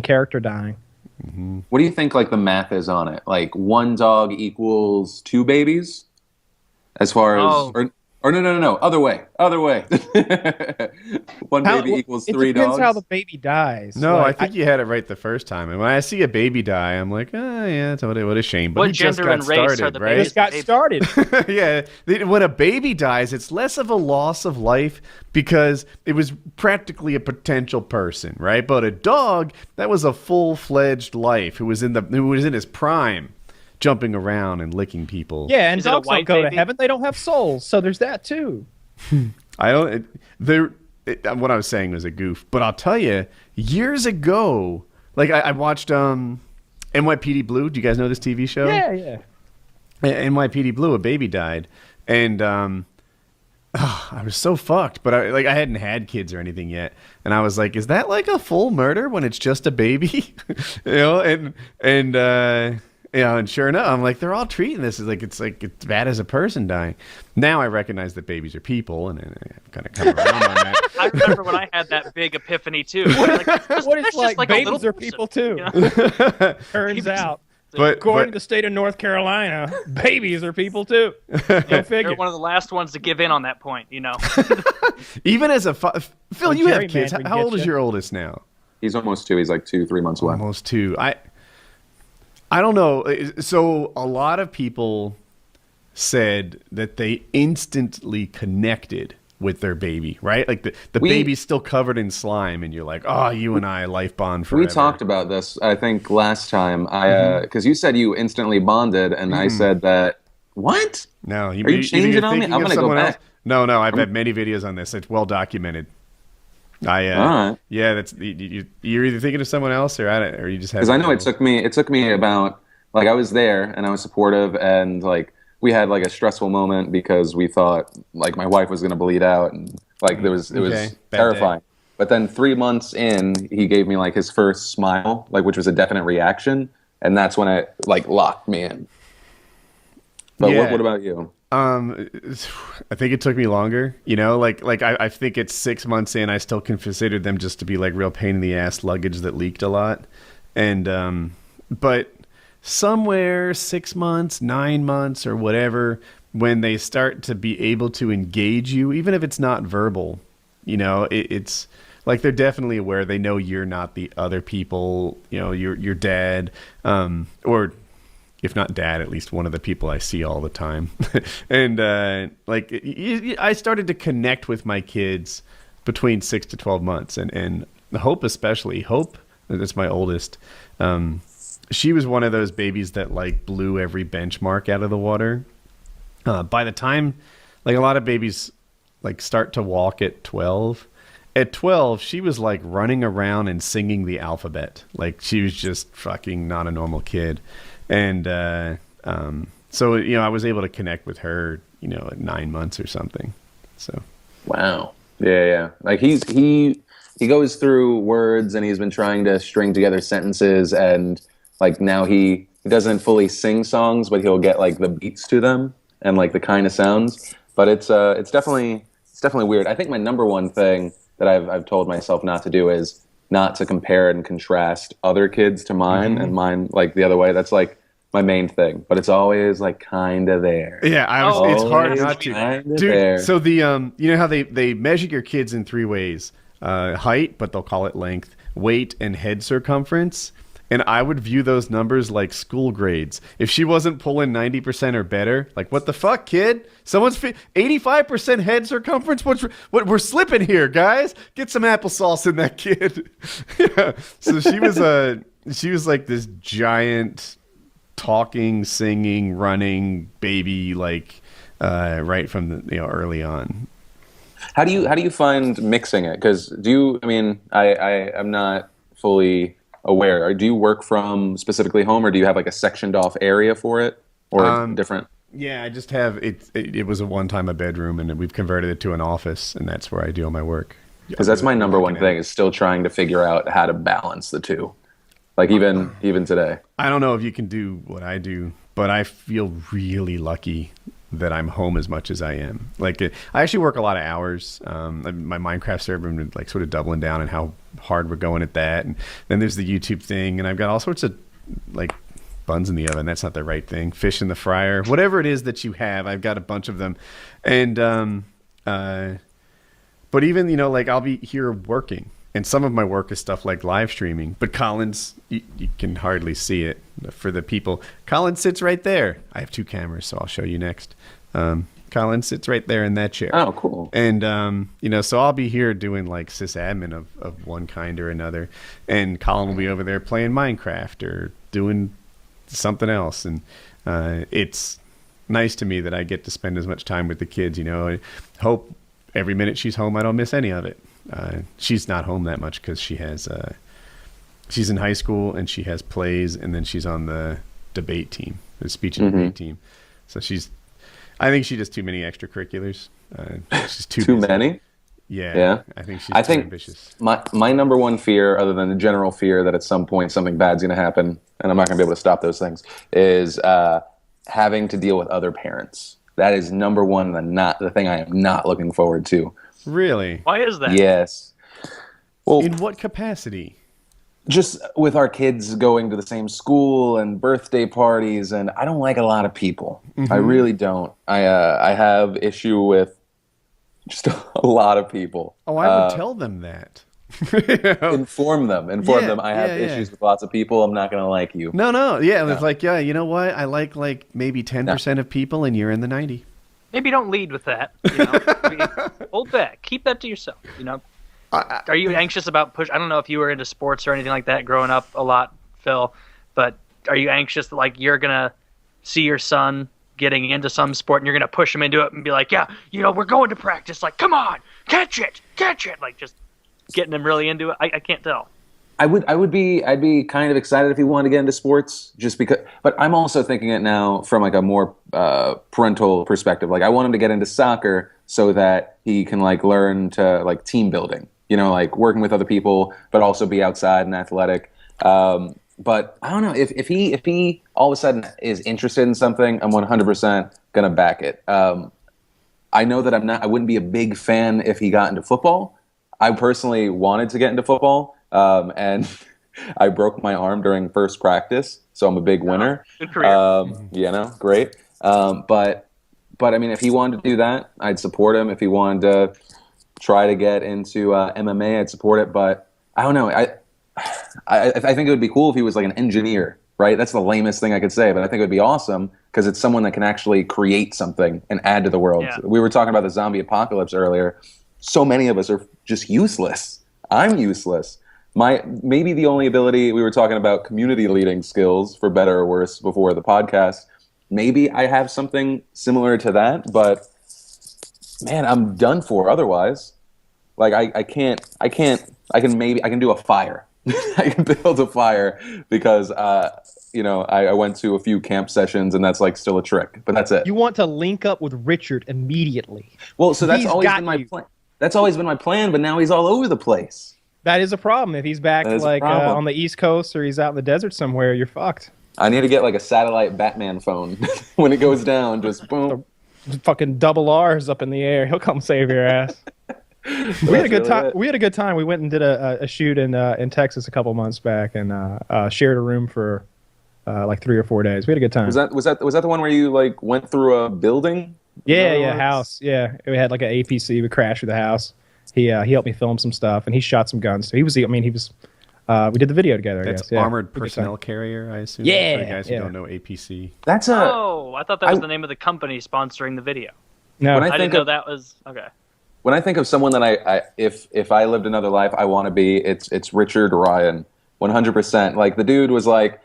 character dying. What do you think like the math is on it? Like one dog equals two babies? As far as Oh, or no, other way. Other way. One baby equals It three depends how the dogs. baby dies. No, I Like, think you had it right the first time. And when I see a baby die, I'm like, oh, yeah, what a shame. But what he just gender got and race are started, the right? babies? just got started. Yeah, when a baby dies, it's less of a loss of life because it was practically a potential person, right? But a dog, that was a full-fledged life who was in his prime, jumping around and licking people. Yeah, and Is it a dogs don't white go to baby? heaven. They don't have souls, so there's that too. I don't. What I was saying was a goof, but I'll tell you, years ago, like I watched NYPD Blue. Do you guys know this TV show? Yeah, yeah. NYPD Blue, a baby died, and I was so fucked. But I hadn't had kids or anything yet, and I was like, "Is that like a full murder when it's just a baby?" And sure enough, I'm like, they're all treating this as it's bad as a person dying. Now I recognize that babies are people, and I've kind of come around on that. I remember when I had that big epiphany too. Like, What that's it's like, a babies little are person, people too. you know? Turns out, But according to the state of North Carolina, babies are people too. Go They're figure. one of the last ones to give in on that point, you know. even as a Phil, you have kids. gerrymandering How old gets is ya. your oldest now? He's almost two. He's like 2-3 months away. Almost two. I don't know. So a lot of people said that they instantly connected with their baby, right? Like the baby's still covered in slime, and you're like, oh, you and I life bond forever. We talked about this, I think, last time. Because you said you instantly bonded, and I said that. What? No, Are you changing on me? I'm gonna go back. No, I've had many videos on this. It's well documented. All right. Yeah, that's you're either thinking of someone else or you just have. Because I know it took me about like I was there and I was supportive and like we had like a stressful moment because we thought like my wife was gonna bleed out and like it was Bad terrifying. day. But then 3 months in, he gave me like his first smile, like which was a definite reaction, and that's when it like locked me in. But Yeah. what about you? I think it took me longer, I think it's 6 months in, I still considered them just to be like real pain in the ass luggage that leaked a lot. And, but somewhere 6 months, 9 months or whatever, when they start to be able to engage you, even if it's not verbal, it's like, they're definitely aware. They know you're not the other people, your dad, or if not dad, at least one of the people I see all the time. And I started to connect with my kids between 6 to 12 months. And Hope especially. Hope, that's my oldest. She was one of those babies that like blew every benchmark out of the water. By the time, like a lot of babies like start to walk at 12. At 12, she was like running around and singing the alphabet. Like she was just fucking not a normal kid. And so I was able to connect with her, at 9 months or something. So Wow. Yeah. Like he goes through words and he's been trying to string together sentences and like now he doesn't fully sing songs, but he'll get like the beats to them and like the kind of sounds. But it's definitely weird. I think my number one thing that I've told myself not to do is not to compare and contrast other kids to mine and mine like the other way. That's like my main thing, but it's always like kind of there. yeah, it's hard not to. Kinda Dude, there. so the you know how they measure your kids in 3 ways: height, but they'll call it length; weight; and head circumference. And I would view those numbers like school grades. If she wasn't pulling 90% or better, like, what the fuck, kid? Someone's 85% head circumference? What we're slipping here, guys? Get some applesauce in that kid. Yeah. So she was like this giant talking, singing, running baby, like right from the early on. How do you find mixing it? Because I'm not fully aware. Or do you work from specifically home, or do you have like a sectioned off area for it, or different? Yeah, I just have it. It was a bedroom, and we've converted it to an office, and that's where I do all my work. Because that's my number one thing is still trying to figure out how to balance the two. Like even today. I don't know if you can do what I do, but I feel really lucky that I'm home as much as I am. Like, I actually work a lot of hours. My Minecraft server, I'm like sort of doubling down on how hard we're going at that. And then there's the YouTube thing, and I've got all sorts of like buns in the oven. That's not the right thing. Fish in the fryer, whatever it is that you have. I've got a bunch of them. And, but even, like I'll be here working, and some of my work is stuff like live streaming, but Colin's, you can hardly see it for the people. Colin sits right there. I have 2 cameras, so I'll show you next. Colin sits right there in that chair. Oh, cool. And, so I'll be here doing like sysadmin of one kind or another. And Colin will be over there playing Minecraft or doing something else. And it's nice to me that I get to spend as much time with the kids. I hope every minute she's home I don't miss any of it. She's not home that much because she has she's in high school and she has plays, and then she's on the debate team, the speech and debate team. So I think she does too many extracurriculars. She's too many. Yeah. I think she's too ambitious. My number one fear, other than the general fear that at some point something bad's going to happen, and I'm not going to be able to stop those things, is having to deal with other parents. That is number one, the thing I am not looking forward to. Really? Why is that? Yes. Well, in what capacity? Just with our kids going to the same school and birthday parties, and I don't like a lot of people. I really don't. I have issue with just a lot of people. Oh, I would tell them that. Inform them. I have issues with lots of people. I'm not going to like you. No. Yeah, it's like, you know what? I like maybe 10% of people, and you're in the 90. Maybe don't lead with that. Hold back. Keep that to yourself. Are you anxious about push? I don't know if you were into sports or anything like that growing up a lot, Phil, but are you anxious that like you're gonna see your son getting into some sport and you're gonna push him into it and be like, yeah, we're going to practice. Like, come on, catch it, like just getting him really into it. I can't tell. I'd be kind of excited if he wanted to get into sports, just because. But I'm also thinking it now from like a more parental perspective. Like I want him to get into soccer so that he can like learn to like team building. Like working with other people, but also be outside and athletic. But I don't know if he all of a sudden is interested in something, I'm 100% gonna back it. I know that I wouldn't be a big fan if he got into football. I personally wanted to get into football. And I broke my arm during first practice, so I'm a big winner. Good career. Great. But I mean, if he wanted to do that, I'd support him. If he wanted to try to get into MMA, I'd support it. But I don't know. I think it would be cool if he was like an engineer, right? That's the lamest thing I could say, but I think it would be awesome because it's someone that can actually create something and add to the world. Yeah. We were talking about the zombie apocalypse earlier. So many of us are just useless. I'm useless. Maybe the only ability, we were talking about community leading skills, for better or worse, before the podcast. Maybe I have something similar to that, but man, I'm done for otherwise. Like I can do a fire. I can build a fire because I went to a few camp sessions and that's like still a trick, but that's it. You want to link up with Richard immediately. Well, so that's always been my plan. That's always been my plan, but now he's all over the place. That is a problem. If he's back like on the East Coast or he's out in the desert somewhere, you're fucked. I need to get like a satellite Batman phone. When it goes down, just boom. Fucking double R's up in the air. He'll come save your ass. We had a good time. We had a good time. We went and did a shoot in Texas a couple months back and shared a room for like 3 or 4 days. We had a good time. Was that the one where you like went through a building? Yeah, house. Yeah, we had like an APC. We crashed through the house. He helped me film some stuff, and he shot some guns. So he was. We did the video together. That's I guess. Yeah. Armored Personnel Carrier, I assume. Yeah. For you guys who don't know APC. Oh, I thought that was the name of the company sponsoring the video. No, I didn't know that was okay. When I think of someone that if I lived another life, I want to be, it's Richard Ryan, 100%. Like the dude was like,